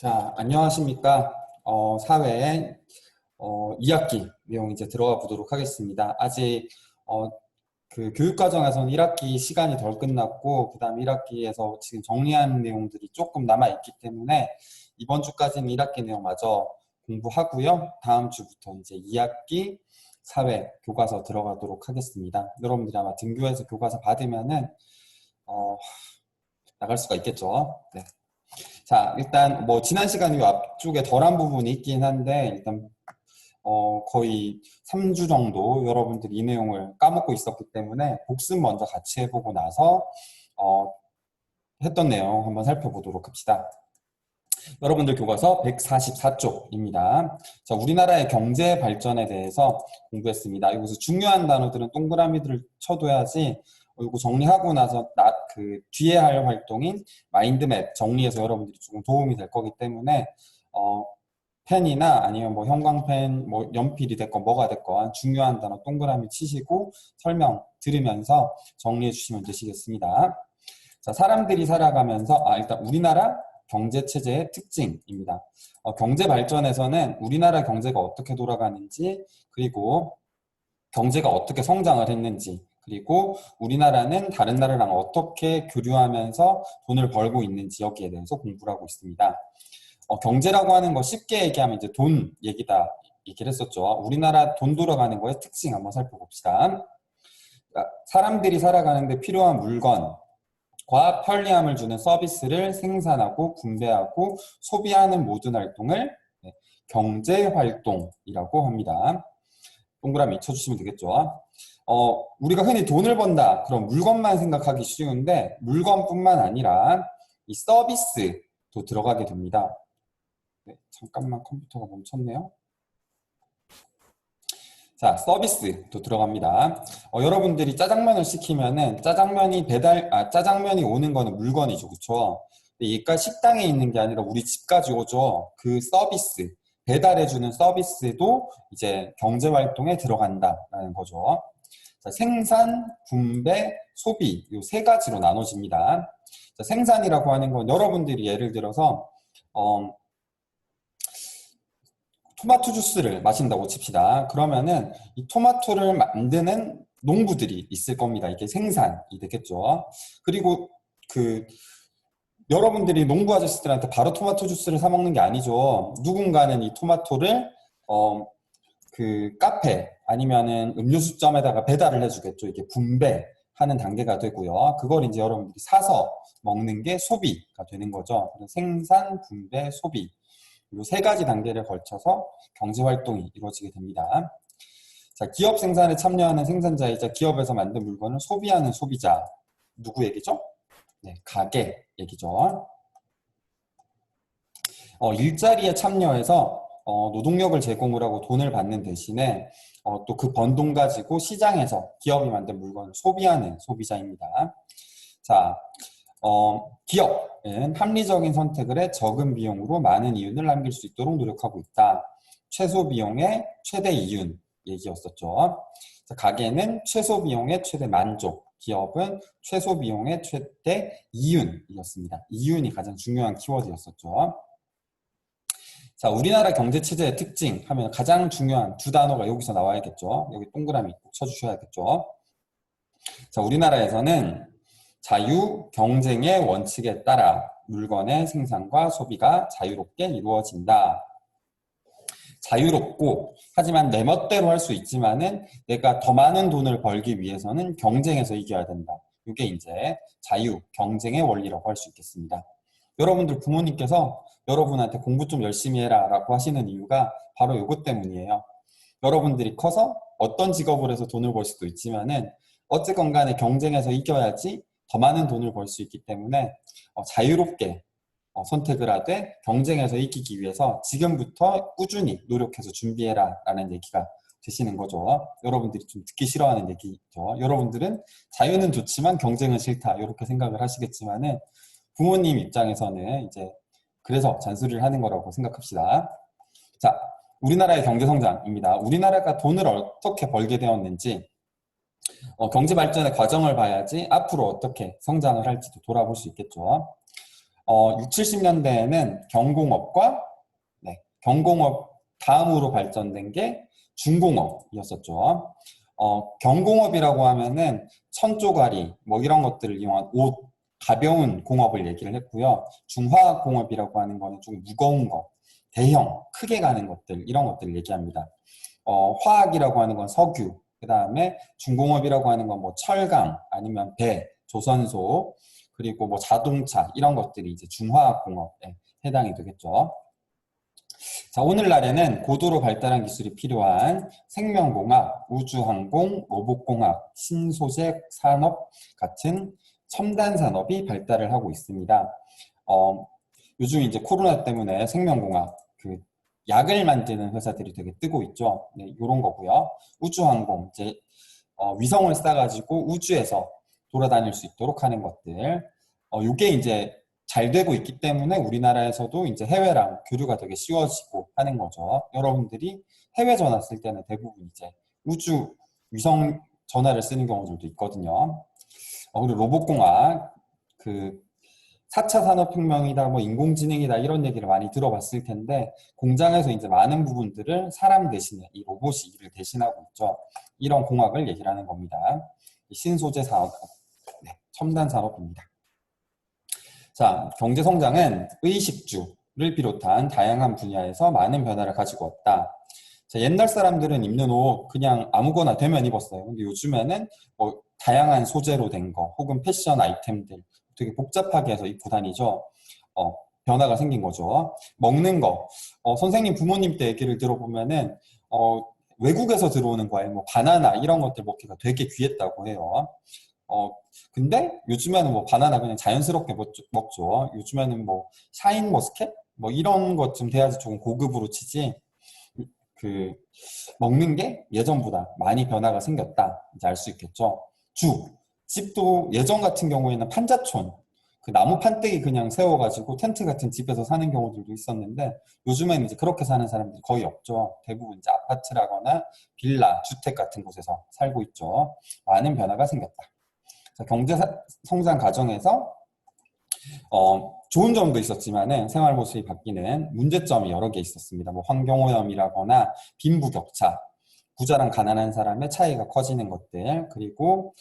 자, 안녕하십니까. 사회의 2학기 내용 이제 들어가 보도록 하겠습니다. 아직 그 교육과정에서는 1학기 시간이 덜 끝났고, 그 다음 1학기에서 지금 정리하는 내용들이 조금 남아있기 때문에 이번 주까지는 1학기 내용 마저 공부하고요. 다음 주부터 이제 2학기 사회 교과서 들어가도록 하겠습니다. 여러분들이 아마 등교해서 교과서 받으면은 나갈 수가 있겠죠. 네. 자, 일단 뭐 지난 시간 이 앞쪽에 덜한 부분이 있긴 한데 일단 거의 3주 정도 여러분들이 이 내용을 까먹고 있었기 때문에 복습 먼저 같이 해보고 나서 했던 내용 한번 살펴보도록 합시다. 여러분들 교과서 144쪽입니다. 자, 우리나라의 경제 발전에 대해서 공부했습니다. 여기서 중요한 단어들은 동그라미들을 쳐둬야지 이거 정리하고 나서 그 뒤에 할 활동인 마인드맵 정리해서 여러분들이 조금 도움이 될 거기 때문에 펜이나 아니면 뭐 형광펜, 뭐 연필이 됐건 뭐가 됐건 중요한 단어 동그라미 치시고 설명 들으면서 정리해 주시면 되시겠습니다. 자, 사람들이 살아가면서 일단 우리나라 경제체제의 특징입니다. 경제 발전에서는 우리나라 경제가 어떻게 돌아가는지, 그리고 경제가 어떻게 성장을 했는지, 그리고 우리나라는 다른 나라랑 어떻게 교류하면서 돈을 벌고 있는지 여기에 대해서 공부를 하고 있습니다. 경제라고 하는 거 쉽게 얘기하면 이제 돈 얘기를 했었죠. 우리나라 돈 돌아가는 거의 특징 한번 살펴봅시다. 사람들이 살아가는데 필요한 물건, 과 편리함을 주는 서비스를 생산하고 분배하고 소비하는 모든 활동을 경제활동이라고 합니다. 동그라미 쳐주시면 되겠죠. 우리가 흔히 돈을 번다, 그럼 물건만 생각하기 쉬운데 물건뿐만 아니라 이 서비스도 들어가게 됩니다. 네, 잠깐만 컴퓨터가 멈췄네요. 자, 서비스도 들어갑니다. 여러분들이 짜장면을 시키면은 짜장면이 오는 거는 물건이죠. 그쵸? 얘가 식당에 있는 게 아니라 우리 집까지 오죠. 그 서비스, 배달해주는 서비스도 이제 경제활동에 들어간다라는 거죠. 자, 생산, 분배, 소비, 이 세 가지로 나눠집니다. 자, 생산이라고 하는 건 여러분들이 예를 들어서, 토마토 주스를 마신다고 칩시다. 그러면은 이 토마토를 만드는 농부들이 있을 겁니다. 이게 생산이 되겠죠. 그리고 여러분들이 농부 아저씨들한테 바로 토마토 주스를 사 먹는 게 아니죠. 누군가는 이 토마토를 그 카페 아니면은 음료수점에다가 배달을 해주겠죠. 이게 분배하는 단계가 되고요. 그걸 이제 여러분들이 사서 먹는 게 소비가 되는 거죠. 생산, 분배, 소비. 이 세 가지 단계를 걸쳐서 경제활동이 이루어지게 됩니다. 자, 기업 생산에 참여하는 생산자이자 기업에서 만든 물건을 소비하는 소비자. 누구 얘기죠? 네, 가게 얘기죠. 일자리에 참여해서 노동력을 제공을 하고 돈을 받는 대신에 또 그 번 돈 가지고 시장에서 기업이 만든 물건을 소비하는 소비자입니다. 자, 기업은 합리적인 선택을 해 적은 비용으로 많은 이윤을 남길 수 있도록 노력하고 있다. 최소 비용의 최대 이윤 얘기였었죠. 가게는 최소 비용의 최대 만족, 기업은 최소 비용의 최대 이윤이었습니다. 이윤이 가장 중요한 키워드였었죠. 자, 우리나라 경제체제의 특징 하면 가장 중요한 두 단어가 여기서 나와야겠죠. 여기 동그라미 꼭 쳐주셔야겠죠. 자, 우리나라에서는 자유 경쟁의 원칙에 따라 물건의 생산과 소비가 자유롭게 이루어진다. 자유롭고 하지만 내 멋대로 할 수 있지만은 내가 더 많은 돈을 벌기 위해서는 경쟁에서 이겨야 된다. 이게 이제 자유 경쟁의 원리라고 할 수 있겠습니다. 여러분들 부모님께서 여러분한테 공부 좀 열심히 해라 라고 하시는 이유가 바로 이것 때문이에요. 여러분들이 커서 어떤 직업을 해서 돈을 벌 수도 있지만은 어쨌건 간에 경쟁에서 이겨야지 더 많은 돈을 벌 수 있기 때문에 자유롭게 선택을 하되 경쟁에서 이기기 위해서 지금부터 꾸준히 노력해서 준비해라 라는 얘기가 되시는 거죠. 여러분들이 좀 듣기 싫어하는 얘기죠. 여러분들은 자유는 좋지만 경쟁은 싫다 이렇게 생각을 하시겠지만은 부모님 입장에서는 이제 그래서 잔소리를 하는 거라고 생각합시다. 자, 우리나라의 경제성장입니다. 우리나라가 돈을 어떻게 벌게 되었는지 경제 발전의 과정을 봐야지 앞으로 어떻게 성장을 할지도 돌아볼 수 있겠죠. 6, 70년대에는 경공업과 경공업 다음으로 발전된 게 중공업이었었죠. 경공업이라고 하면은 천조가리 뭐 이런 것들을 이용한 옷, 가벼운 공업을 얘기를 했고요. 중화공업이라고 하는 거는 좀 무거운 거, 대형, 크게 가는 것들 이런 것들을 얘기합니다. 화학이라고 하는 건 석유, 그 다음에 중공업이라고 하는 건 뭐 철강, 아니면 배, 조선소, 그리고 뭐 자동차 이런 것들이 이제 중화공업에 해당이 되겠죠. 자, 오늘날에는 고도로 발달한 기술이 필요한 생명공학, 우주항공, 로봇공학, 신소재 산업 같은 첨단 산업이 발달을 하고 있습니다. 요즘 이제 코로나 때문에 생명공학, 약을 만드는 회사들이 되게 뜨고 있죠. 네, 이런 거고요. 우주항공, 이제 위성을 쏴가지고 우주에서 돌아다닐 수 있도록 하는 것들. 요게 이제 잘 되고 있기 때문에 우리나라에서도 이제 해외랑 교류가 되게 쉬워지고 하는 거죠. 여러분들이 해외 전화 쓸 때는 대부분 이제 우주 위성 전화를 쓰는 경우들도 있거든요. 그리고 로봇공학, 4차 산업혁명이다, 뭐 인공지능이다 이런 얘기를 많이 들어봤을 텐데 공장에서 이제 많은 부분들을 사람 대신에 이 로봇이 일을 대신하고 있죠. 이런 공학을 얘기를 하는 겁니다. 신소재 산업, 첨단 산업입니다. 자, 경제 성장은 의식주를 비롯한 다양한 분야에서 많은 변화를 가지고 왔다. 자, 옛날 사람들은 입는 옷 그냥 아무거나 되면 입었어요. 근데 요즘에는 뭐 다양한 소재로 된 거, 혹은 패션 아이템들 되게 복잡하게 해서 입고 다니죠. 변화가 생긴 거죠. 먹는 거, 선생님 부모님 때 얘기를 들어보면은 외국에서 들어오는 과일, 뭐 바나나 이런 것들 먹기가 되게 귀했다고 해요. 근데 요즘에는 뭐 바나나 그냥 자연스럽게 먹죠. 요즘에는 뭐 샤인 머스켓 뭐 이런 것 좀 돼야지 조금 고급으로 치지. 먹는 게 예전보다 많이 변화가 생겼다. 이제 알 수 있겠죠. 집도 예전 같은 경우에는 판자촌, 나무 판때기 그냥 세워가지고 텐트 같은 집에서 사는 경우들도 있었는데 요즘에는 이제 그렇게 사는 사람들이 거의 없죠. 대부분 이제 아파트라거나 빌라, 주택 같은 곳에서 살고 있죠. 많은 변화가 생겼다. 경제 성장 과정에서 좋은 점도 있었지만은 생활 모습이 바뀌는 문제점이 여러 개 있었습니다. 뭐 환경오염이라거나 빈부격차, 부자랑 가난한 사람의 차이가 커지는 것들, 그리고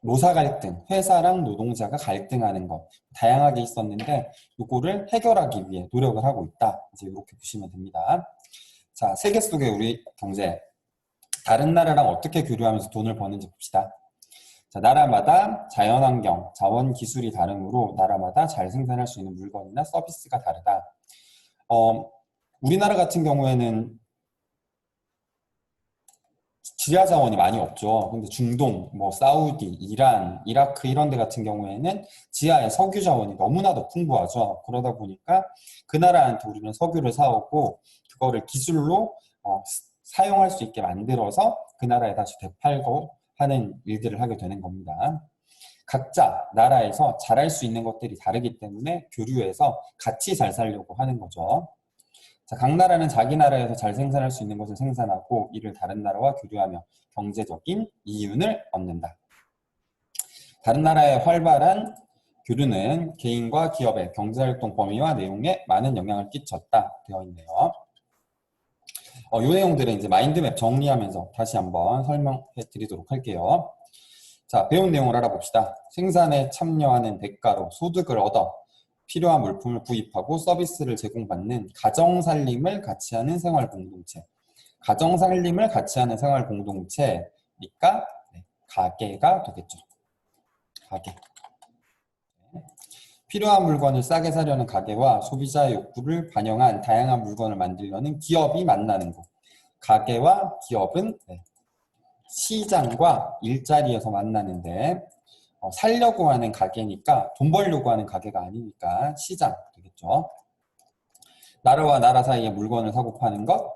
노사 갈등, 회사랑 노동자가 갈등하는 것 다양하게 있었는데 이거를 해결하기 위해 노력을 하고 있다. 이제 이렇게 보시면 됩니다. 자, 세계 속의 우리 경제, 다른 나라랑 어떻게 교류하면서 돈을 버는지 봅시다. 자, 나라마다 자연환경, 자원 기술이 다르므로 나라마다 잘 생산할 수 있는 물건이나 서비스가 다르다. 우리나라 같은 경우에는 지하 자원이 많이 없죠. 근데 중동, 뭐 사우디, 이란, 이라크 이런 데 같은 경우에는 지하에 석유 자원이 너무나도 풍부하죠. 그러다 보니까 그 나라한테 우리는 석유를 사오고 그거를 기술로 사용할 수 있게 만들어서 그 나라에 다시 되팔고 하는 일들을 하게 되는 겁니다. 각자 나라에서 잘할 수 있는 것들이 다르기 때문에 교류해서 같이 잘 살려고 하는 거죠. 자, 각 나라는 자기 나라에서 잘 생산할 수 있는 것을 생산하고 이를 다른 나라와 교류하며 경제적인 이윤을 얻는다. 다른 나라의 활발한 교류는 개인과 기업의 경제활동 범위와 내용에 많은 영향을 끼쳤다 되어 있네요. 이 내용들은 이제 마인드맵 정리하면서 다시 한번 설명해 드리도록 할게요. 자, 배운 내용을 알아봅시다. 생산에 참여하는 대가로 소득을 얻어 필요한 물품을 구입하고 서비스를 제공받는 가정살림을 같이 하는 생활공동체. 가정살림을 같이 하는 생활공동체니까 가게가 되겠죠. 가게. 필요한 물건을 싸게 사려는 가게와 소비자의 욕구를 반영한 다양한 물건을 만들려는 기업이 만나는 곳. 가게와 기업은 시장과 일자리에서 만나는데 살려고 하는 가게니까 돈 벌려고 하는 가게가 아니니까 시장 되겠죠. 나라와 나라 사이에 물건을 사고 파는 것.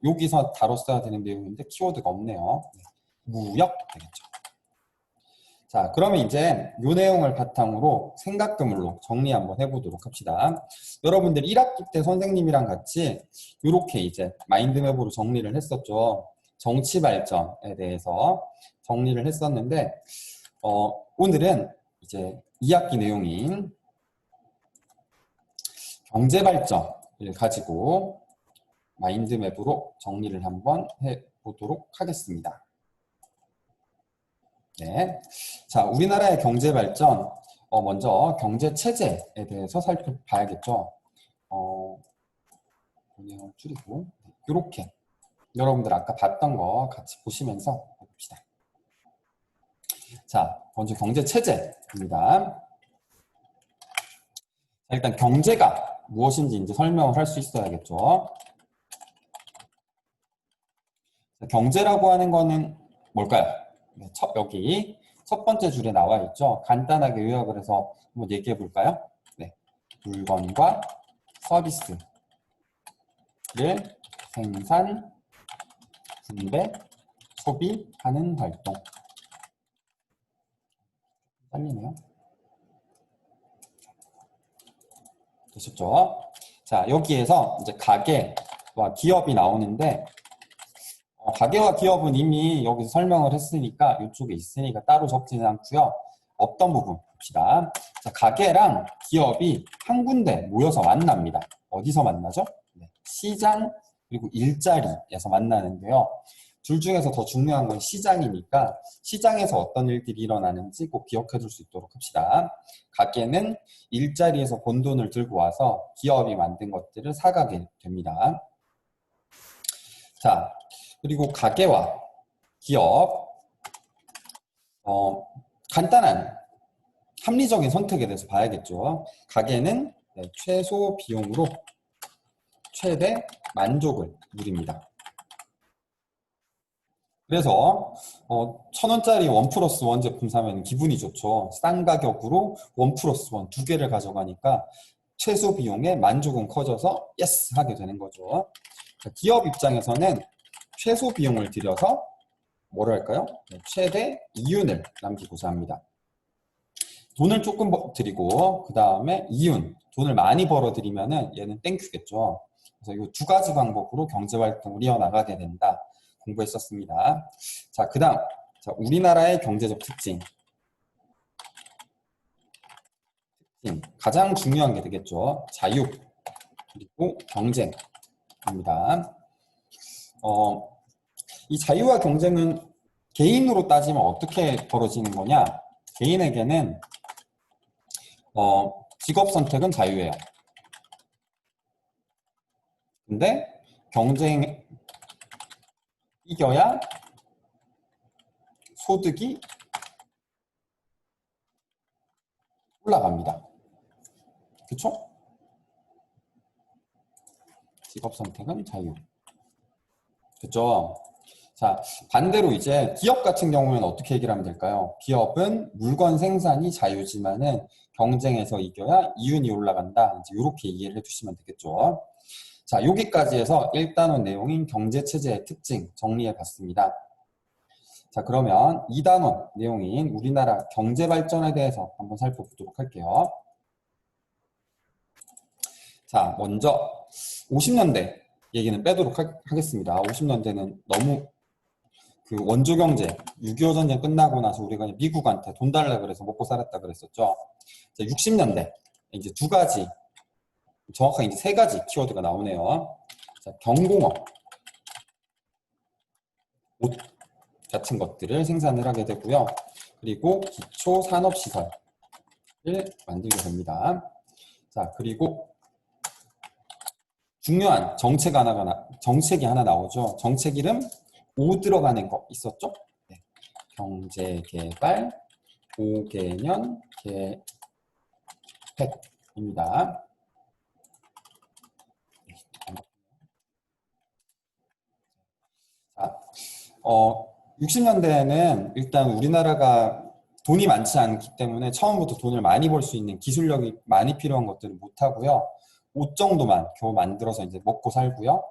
여기서 다뤘어야 되는 내용인데 키워드가 없네요. 무역 되겠죠. 자, 그러면 이제 이 내용을 바탕으로 생각그물로 정리 한번 해보도록 합시다. 여러분들 1학기 때 선생님이랑 같이 이렇게 이제 마인드맵으로 정리를 했었죠. 정치 발전에 대해서 정리를 했었는데 오늘은 이제 2학기 내용인 경제발전을 가지고 마인드맵으로 정리를 한번 해보도록 하겠습니다. 네. 자, 우리나라의 경제발전, 먼저 경제체제에 대해서 살펴봐야겠죠. 내용을 줄이고, 이렇게 여러분들 아까 봤던 거 같이 보시면서 해봅시다. 자, 먼저 경제체제입니다. 일단 경제가 무엇인지 이제 설명을 할 수 있어야겠죠. 경제라고 하는 거는 뭘까요? 여기 첫 번째 줄에 나와 있죠. 간단하게 요약을 해서 한번 얘기해 볼까요? 네. 물건과 서비스를 생산, 분배, 소비하는 활동. 잘리네요. 되셨죠? 자, 여기에서 이제 가게와 기업이 나오는데, 가게와 기업은 이미 여기서 설명을 했으니까 이쪽에 있으니까 따로 적지는 않고요. 어떤 부분 봅시다. 자, 가게랑 기업이 한 군데 모여서 만납니다. 어디서 만나죠? 네, 시장 그리고 일자리에서 만나는데요. 둘 중에서 더 중요한 건 시장이니까 시장에서 어떤 일들이 일어나는지 꼭 기억해 둘 수 있도록 합시다. 가게는 일자리에서 번 돈을 들고 와서 기업이 만든 것들을 사가게 됩니다. 자, 그리고 가게와 기업, 간단한 합리적인 선택에 대해서 봐야겠죠. 가게는 최소 비용으로 최대 만족을 누립니다. 그래서 1,000원짜리 1+1 제품 사면 기분이 좋죠. 싼 가격으로 1+1 두 개를 가져가니까 최소 비용에 만족은 커져서 예스 하게 되는 거죠. 기업 입장에서는 최소 비용을 들여서 뭐를 할까요? 최대 이윤을 남기고자 합니다. 돈을 조금 드리고 그 다음에 이윤, 돈을 많이 벌어들이면은 얘는 땡큐겠죠. 그래서 이 두 가지 방법으로 경제활동을 이어나가게 된다. 공부했었습니다. 자, 그 다음 우리나라의 경제적 특징. 가장 중요한 게 되겠죠. 자유 그리고 경쟁입니다. 이 자유와 경쟁은 개인으로 따지면 어떻게 벌어지는 거냐? 개인에게는 직업 선택은 자유예요. 근데 경쟁 이겨야 소득이 올라갑니다. 그쵸? 직업 선택은 자유. 그쵸? 자, 반대로 이제 기업 같은 경우는 어떻게 얘기를 하면 될까요? 기업은 물건 생산이 자유지만은 경쟁에서 이겨야 이윤이 올라간다. 이제 이렇게 이해를 해주시면 되겠죠. 자, 여기까지 해서 1단원 내용인 경제체제의 특징 정리해 봤습니다. 자, 그러면 2단원 내용인 우리나라 경제발전에 대해서 한번 살펴보도록 할게요. 자, 먼저 50년대 얘기는 빼도록 하겠습니다. 50년대는 너무 그 원조 경제, 6.25 전쟁 끝나고 나서 우리가 미국한테 돈 달라 그래서 먹고 살았다 그랬었죠. 자, 60년대 이제 두 가지, 정확하게 이제 세 가지 키워드가 나오네요. 자, 경공업, 옷 같은 것들을 생산을 하게 되고요. 그리고 기초 산업 시설을 만들게 됩니다. 자, 그리고 중요한 정책이 하나 나오죠. 정책 이름 O 들어가는 거 있었죠? 네. 경제개발 5개년 계획입니다. 60년대에는 일단 우리나라가 돈이 많지 않기 때문에 처음부터 돈을 많이 벌 수 있는 기술력이 많이 필요한 것들을 못하고요. 옷 정도만 겨우 만들어서 이제 먹고 살고요.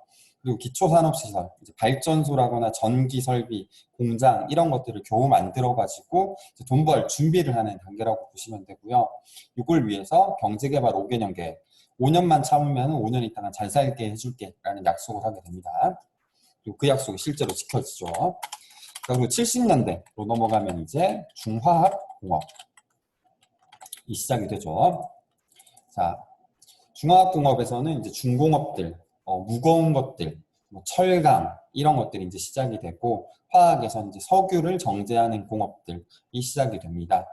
그리고 기초산업시설, 이제 발전소라거나 전기 설비, 공장 이런 것들을 겨우 만들어가지고 돈 벌 준비를 하는 단계라고 보시면 되고요. 이걸 위해서 경제개발 5개년 계획, 5년만 참으면 5년 있다가 잘 살게 해줄게 라는 약속을 하게 됩니다. 그리고 그 약속이 실제로 지켜지죠. 그리고 70년대로 넘어가면 이제 중화학공업이 시작이 되죠. 자, 중화학공업에서는 이제 중공업들, 무거운 것들, 뭐 철강 이런 것들이 이제 시작이 되고 화학에서 이제 석유를 정제하는 공업들이 시작이 됩니다.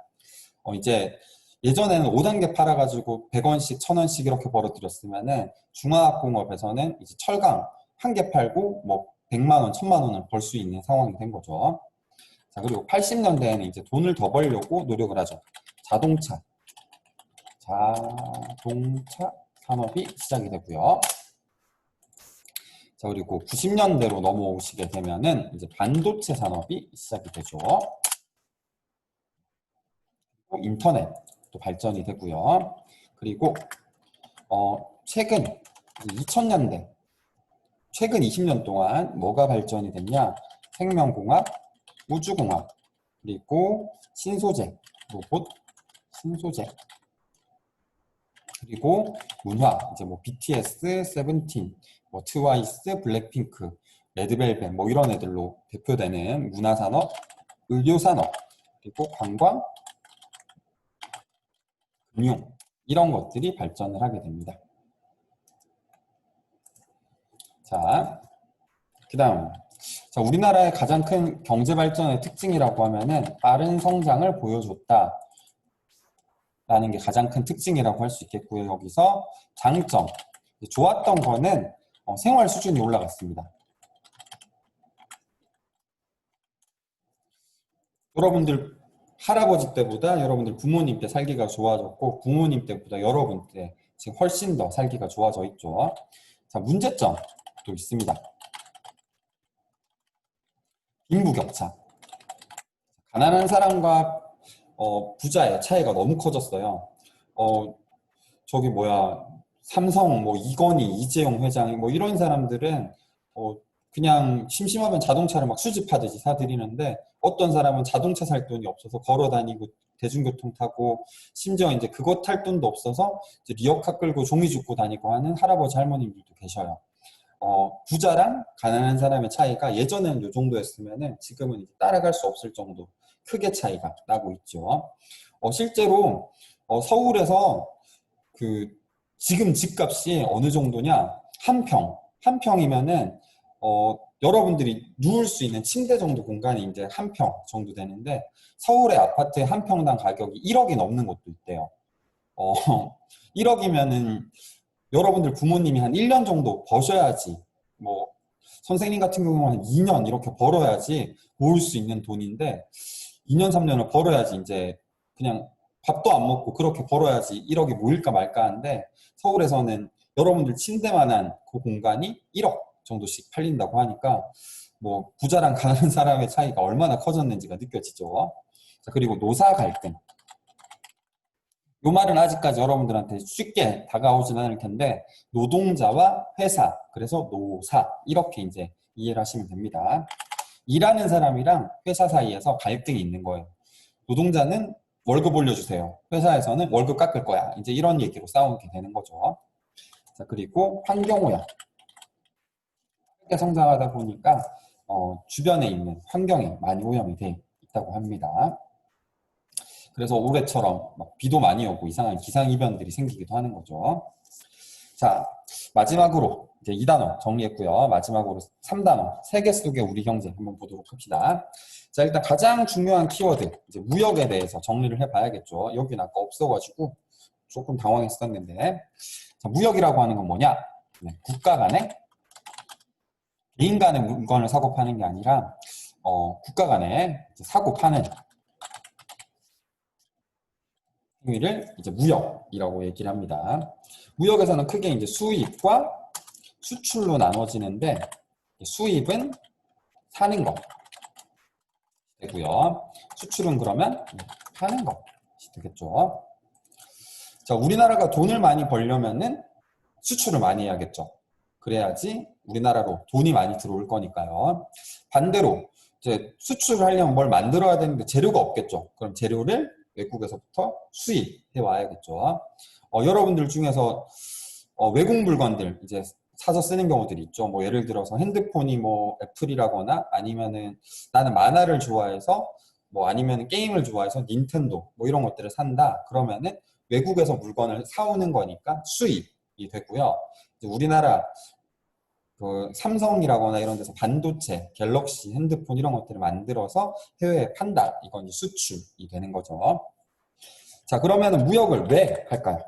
이제 예전에는 5단계 팔아가지고 100원씩, 1000원씩 이렇게 벌어들였으면은 중화학공업에서는 이제 철강 한 개 팔고 뭐 100만 원, 1000만 원을 벌 수 있는 상황이 된 거죠. 자, 그리고 80년대에는 이제 돈을 더 벌려고 노력을 하죠. 자동차 산업이 시작이 되고요. 자, 그리고 90년대로 넘어오시게 되면은 이제 반도체 산업이 시작이 되죠. 인터넷도 발전이 되고요. 그리고 최근 2000년대, 최근 20년 동안 뭐가 발전이 됐냐? 생명공학, 우주공학, 그리고 신소재, 로봇, 신소재, 그리고 문화, 이제 뭐 BTS, 세븐틴, 뭐 트와이스, 블랙핑크, 레드벨벳 뭐 이런 애들로 대표되는 문화산업, 의료산업, 그리고 관광, 금융 이런 것들이 발전을 하게 됩니다. 자, 그다음 우리나라의 가장 큰 경제 발전의 특징이라고 하면은 빠른 성장을 보여줬다. 라는 게 가장 큰 특징이라고 할 수 있겠고요. 여기서 장점, 좋았던 거는 생활 수준이 올라갔습니다. 여러분들 할아버지 때보다 여러분들 부모님 때 살기가 좋아졌고 부모님 때보다 여러분 때 지금 훨씬 더 살기가 좋아져 있죠. 자, 문제점도 있습니다. 빈부격차. 가난한 사람과 부자의 차이가 너무 커졌어요. 저기 뭐야 삼성 뭐 이건희, 이재용 회장이 뭐 이런 사람들은 그냥 심심하면 자동차를 막 수집하듯이 사들이는데 어떤 사람은 자동차 살 돈이 없어서 걸어 다니고 대중교통 타고 심지어 이제 그것 탈 돈도 없어서 이제 리어카 끌고 종이 줍고 다니고 하는 할아버지 할머님들도 계셔요. 부자랑 가난한 사람의 차이가 예전에는 이 정도였으면은 지금은 이제 따라갈 수 없을 정도 크게 차이가 나고 있죠. 실제로 서울에서 그 지금 집값이 어느 정도냐? 한 평이면은 여러분들이 누울 수 있는 침대 정도 공간이 이제 한 평 정도 되는데 서울의 아파트의 한 평당 가격이 1억이 넘는 곳도 있대요. 1억이면은 여러분들 부모님이 한 1년 정도 버셔야지 뭐 선생님 같은 경우는 한 2년 이렇게 벌어야지 모을 수 있는 돈인데 2년 3년을 벌어야지 이제 그냥 밥도 안 먹고 그렇게 벌어야지 1억이 모일까 말까 하는데 서울에서는 여러분들 침대만한 그 공간이 1억 정도씩 팔린다고 하니까 뭐 부자랑 가난한 사람의 차이가 얼마나 커졌는지가 느껴지죠. 자, 그리고 노사 갈등. 이 말은 아직까지 여러분들한테 쉽게 다가오진 않을 텐데 노동자와 회사, 그래서 노사 이렇게 이제 이해를 하시면 됩니다. 일하는 사람이랑 회사 사이에서 갈등이 있는 거예요. 노동자는 월급 올려주세요. 회사에서는 월급 깎을 거야. 이제 이런 얘기로 싸우게 되는 거죠. 자, 그리고 환경오염. 성장하다 보니까 주변에 있는 환경이 많이 오염이 돼 있다고 합니다. 그래서 올해처럼 막 비도 많이 오고 이상한 기상이변들이 생기기도 하는 거죠. 자, 마지막으로 이제 2단어 정리했고요. 마지막으로 3단어 세계 속의 우리 경제 한번 보도록 합시다. 자, 일단 가장 중요한 키워드 이제 무역에 대해서 정리를 해봐야겠죠. 여기는 아까 없어가지고 조금 당황했었는데 자, 무역이라고 하는 건 뭐냐? 네, 국가 간에 개인 간의 물건을 사고 파는 게 아니라 국가 간에 사고 파는 행위를 이제 무역이라고 얘기를 합니다. 무역에서는 크게 이제 수입과 수출로 나눠지는데 수입은 사는 거 되고요. 수출은 그러면 파는 거 되겠죠. 자, 우리나라가 돈을 많이 벌려면은 수출을 많이 해야겠죠. 그래야지 우리나라로 돈이 많이 들어올 거니까요. 반대로 이제 수출을 하려면 뭘 만들어야 되는데 재료가 없겠죠. 그럼 재료를 외국에서부터 수입해 와야겠죠. 여러분들 중에서 외국 물건들 이제 사서 쓰는 경우들이 있죠. 뭐 예를 들어서 핸드폰이 뭐 애플이라거나 아니면은 나는 만화를 좋아해서 뭐 아니면 게임을 좋아해서 닌텐도 뭐 이런 것들을 산다. 그러면은 외국에서 물건을 사오는 거니까 수입. 되고요. 이제 우리나라 그 삼성이라거나 이런 데서 반도체, 갤럭시, 핸드폰 이런 것들을 만들어서 해외에 판다. 이건 이제 수출이 되는 거죠. 자, 그러면 무역을 왜 할까요?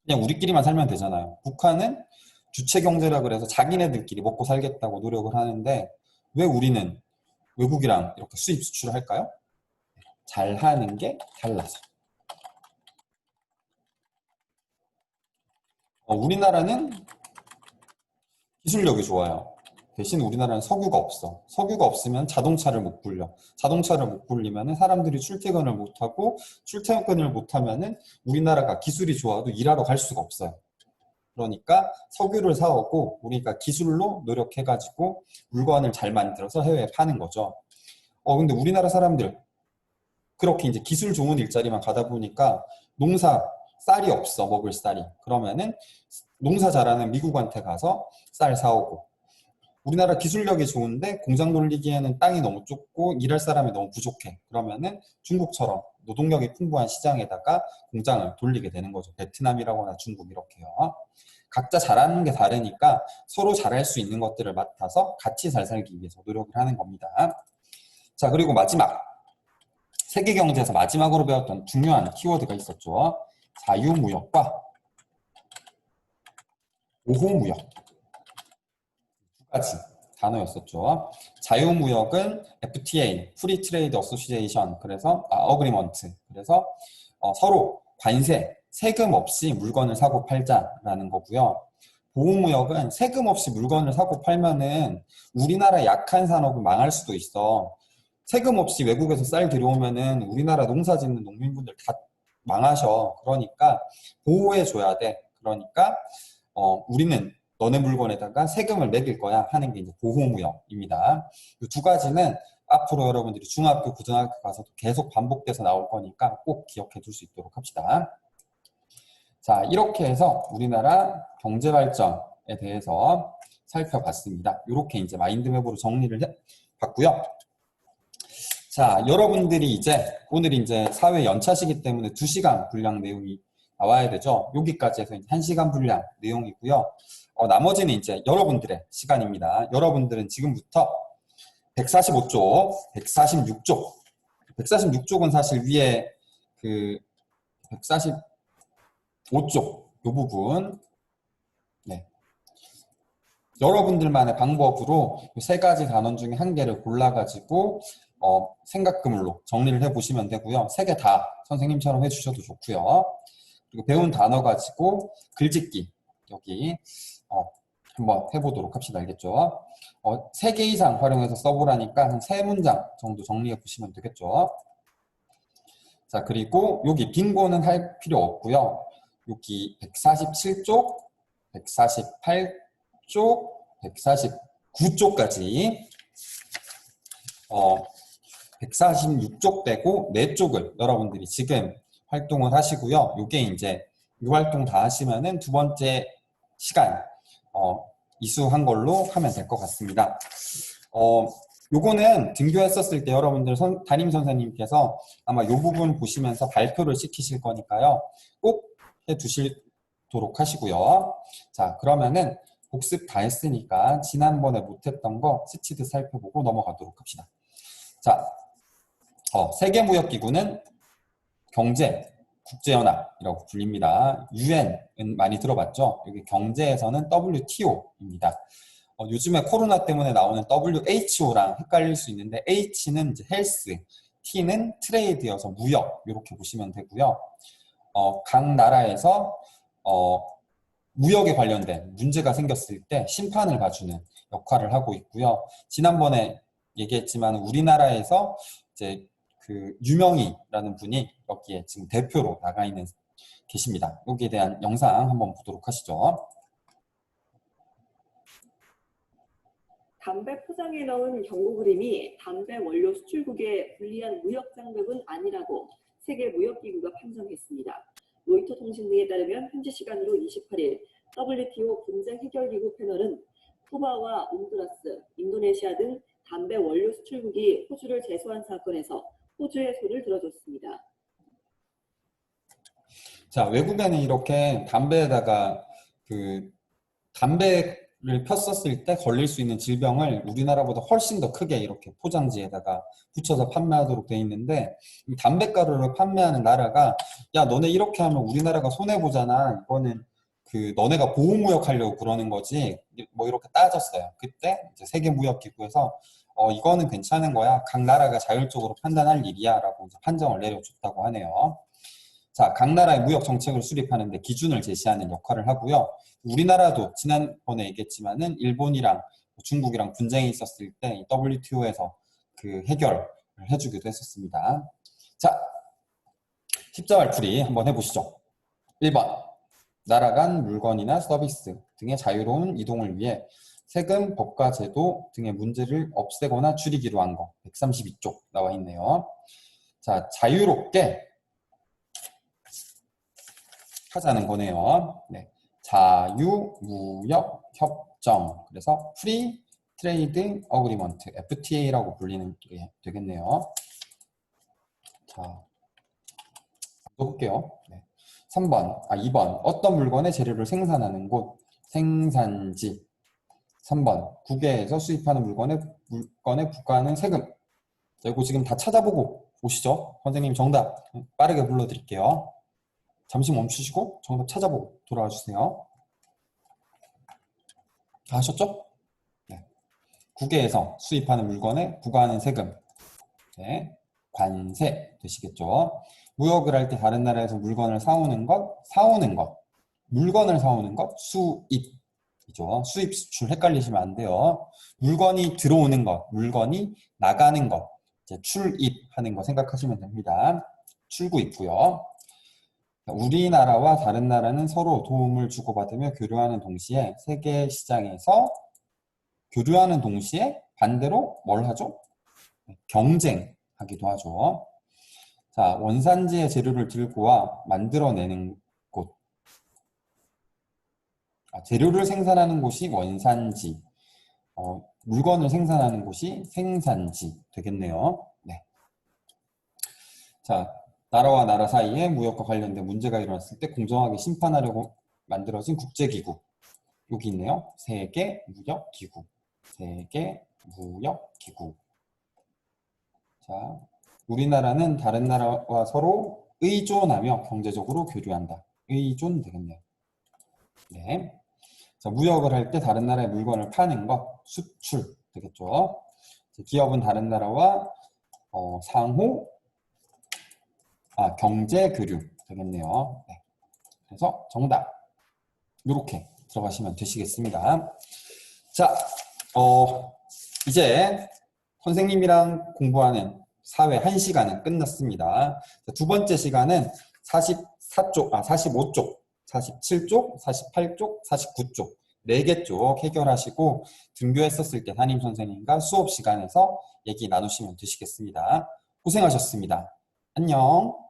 그냥 우리끼리만 살면 되잖아요. 북한은 주체 경제라 그래서 자기네들끼리 먹고 살겠다고 노력을 하는데 왜 우리는 외국이랑 이렇게 수입 수출을 할까요? 잘하는 게 달라서. 우리나라는 기술력이 좋아요. 대신 우리나라는 석유가 없어. 석유가 없으면 자동차를 못 굴려. 자동차를 못 굴리면 사람들이 출퇴근을 못하고 출퇴근을 못하면 우리나라가 기술이 좋아도 일하러 갈 수가 없어요. 그러니까 석유를 사오고 우리가 기술로 노력해가지고 물건을 잘 만들어서 해외에 파는 거죠. 근데 우리나라 사람들 그렇게 이제 기술 좋은 일자리만 가다 보니까 농사 쌀이 없어, 먹을 쌀이. 그러면은 농사 잘하는 미국한테 가서 쌀 사오고 우리나라 기술력이 좋은데 공장 돌리기에는 땅이 너무 좁고 일할 사람이 너무 부족해. 그러면은 중국처럼 노동력이 풍부한 시장에다가 공장을 돌리게 되는 거죠. 베트남이라거나 중국 이렇게요. 각자 잘하는 게 다르니까 서로 잘할 수 있는 것들을 맡아서 같이 잘 살기 위해서 노력을 하는 겁니다. 자, 그리고 마지막. 세계 경제에서 마지막으로 배웠던 중요한 키워드가 있었죠. 자유무역과 보호무역. 두 가지 단어였었죠. 자유무역은 FTA, Free Trade Association, 그래서 어그리먼트. 그래서 서로 관세, 세금 없이 물건을 사고 팔자라는 거고요. 보호무역은 세금 없이 물건을 사고 팔면은 우리나라 약한 산업은 망할 수도 있어. 세금 없이 외국에서 쌀 들여오면은 우리나라 농사 짓는 농민분들 다 망하셔. 그러니까 보호해줘야 돼. 그러니까 우리는 너네 물건에다가 세금을 매길 거야 하는 게 이제 보호무역입니다. 이 두 가지는 앞으로 여러분들이 중학교, 고등학교 가서도 계속 반복돼서 나올 거니까 꼭 기억해 둘 수 있도록 합시다. 자, 이렇게 해서 우리나라 경제 발전에 대해서 살펴봤습니다. 이렇게 이제 마인드맵으로 정리를 해봤고요. 자, 여러분들이 이제 오늘이 이제 사회 연차시기 때문에 2시간 분량 내용이 나와야 되죠. 여기까지 해서 1시간 분량 내용이고요. 나머지는 이제 여러분들의 시간입니다. 여러분들은 지금부터 145쪽, 146쪽, 146쪽은 사실 위에 그 145쪽 이 부분, 네. 여러분들만의 방법으로 세 가지 단원 중에 한 개를 골라가지고 생각그물로 정리를 해보시면 되고요. 3개 다 선생님처럼 해주셔도 좋고요. 그리고 배운 단어 가지고 글짓기 여기 한번 해보도록 합시다. 알겠죠? 3개 이상 활용해서 써보라니까 한 3문장 정도 정리해 보시면 되겠죠? 자, 그리고 여기 빙고는 할 필요 없고요. 여기 147쪽, 148쪽, 149쪽까지 146쪽 빼고 4쪽을 여러분들이 지금 활동을 하시고요. 요게 이제 이 활동 다 하시면은 두 번째 시간 이수한 걸로 하면 될 것 같습니다. 요거는 등교했었을 때 여러분들 담임 선생님께서 아마 요 부분 보시면서 발표를 시키실 거니까요. 꼭 해두시도록 하시고요. 자, 그러면은 복습 다 했으니까 지난번에 못했던 거 스치듯 살펴보고 넘어가도록 합시다. 자, 세계무역기구는 경제, 국제연합이라고 불립니다. UN은 많이 들어봤죠? 여기 경제에서는 WTO입니다. 요즘에 코로나 때문에 나오는 WHO랑 헷갈릴 수 있는데 H는 이제 헬스, T는 트레이드여서 무역 이렇게 보시면 되고요. 각 나라에서 무역에 관련된 문제가 생겼을 때 심판을 봐주는 역할을 하고 있고요. 지난번에 얘기했지만 우리나라에서 이제 그 유명희라는 분이 여기에 지금 대표로 나가 있는 계십니다. 여기에 대한 영상 한번 보도록 하시죠. 담배 포장에 넣은 경고 그림이 담배 원료 수출국의 불리한 무역 장벽은 아니라고 세계무역기구가 판정했습니다. 로이터 통신 등에 따르면 현지 시간으로 28일 WTO 분쟁 해결기구 패널은 쿠바와 온두라스, 인도네시아 등 담배 원료 수출국이 호주를 제소한 사건에서 호주의 손을 들어줬습니다. 자, 외국에는 이렇게 담배에다가 담배를 폈었을 때 걸릴 수 있는 질병을 우리나라보다 훨씬 더 크게 이렇게 포장지에다가 붙여서 판매하도록 돼 있는데, 이 담배가루를 판매하는 나라가 야, 너네 이렇게 하면 우리나라가 손해보잖아. 이거는 너네가 보호무역 하려고 그러는 거지. 뭐 이렇게 따졌어요. 그때 이제 세계무역기구에서 이거는 괜찮은 거야. 각 나라가 자율적으로 판단할 일이야. 라고 이제 판정을 내려줬다고 하네요. 자, 각 나라의 무역 정책을 수립하는데 기준을 제시하는 역할을 하고요. 우리나라도 지난번에 얘기했지만은 일본이랑 중국이랑 분쟁이 있었을 때 WTO에서 해결을 해주기도 했었습니다. 자, 십자말 풀이 한번 해보시죠. 1번. 나라 간 물건이나 서비스 등의 자유로운 이동을 위해 세금, 법과 제도 등의 문제를 없애거나 줄이기로 한 거. 132쪽 나와 있네요. 자, 자유롭게 하자는 거네요. 네. 자유무역 협정. 그래서 프리 트레이드 어그리먼트, FTA라고 불리는 게 되겠네요. 자, 볼게요. 네. 2번. 어떤 물건의 재료를 생산하는 곳, 생산지. 3번. 국외에서 수입하는 물건에 부과하는 세금. 자, 이거 지금 다 찾아보고 오시죠. 선생님 정답 빠르게 불러드릴게요. 잠시 멈추시고 정답 찾아보고 돌아와 주세요. 다 하셨죠? 네. 국외에서 수입하는 물건에 부과하는 세금. 네. 관세 되시겠죠? 무역을 할 때 다른 나라에서 물건을 사오는 것, 물건을 사오는 것, 수입이죠. 수입, 수출 헷갈리시면 안 돼요. 물건이 들어오는 것, 물건이 나가는 것, 이제 출입하는 거 생각하시면 됩니다. 출구 있고요. 우리나라와 다른 나라는 서로 도움을 주고받으며 교류하는 동시에 세계 시장에서 교류하는 동시에 반대로 뭘 하죠? 경쟁하기도 하죠. 자, 원산지의 재료를 들고 와 만들어내는 곳. 재료를 생산하는 곳이 원산지, 물건을 생산하는 곳이 생산지 되겠네요. 네. 자, 나라와 나라 사이에 무역과 관련된 문제가 일어났을 때 공정하게 심판하려고 만들어진 국제기구. 여기 있네요. 세계무역기구. 세계무역기구. 자, 우리나라는 다른 나라와 서로 의존하며 경제적으로 교류한다. 의존 되겠네요. 네. 자, 무역을 할 때 다른 나라의 물건을 파는 것, 수출 되겠죠. 기업은 다른 나라와 상호 경제 교류 되겠네요. 네. 그래서 정답 이렇게 들어가시면 되시겠습니다. 자, 이제 선생님이랑 공부하는 사회 1시간은 끝났습니다. 자, 두 번째 시간은 45쪽, 47쪽, 48쪽, 49쪽 4개 쪽 해결하시고 등교했었을 때 담임선생님과 수업 시간에서 얘기 나누시면 되시겠습니다. 고생하셨습니다. 안녕.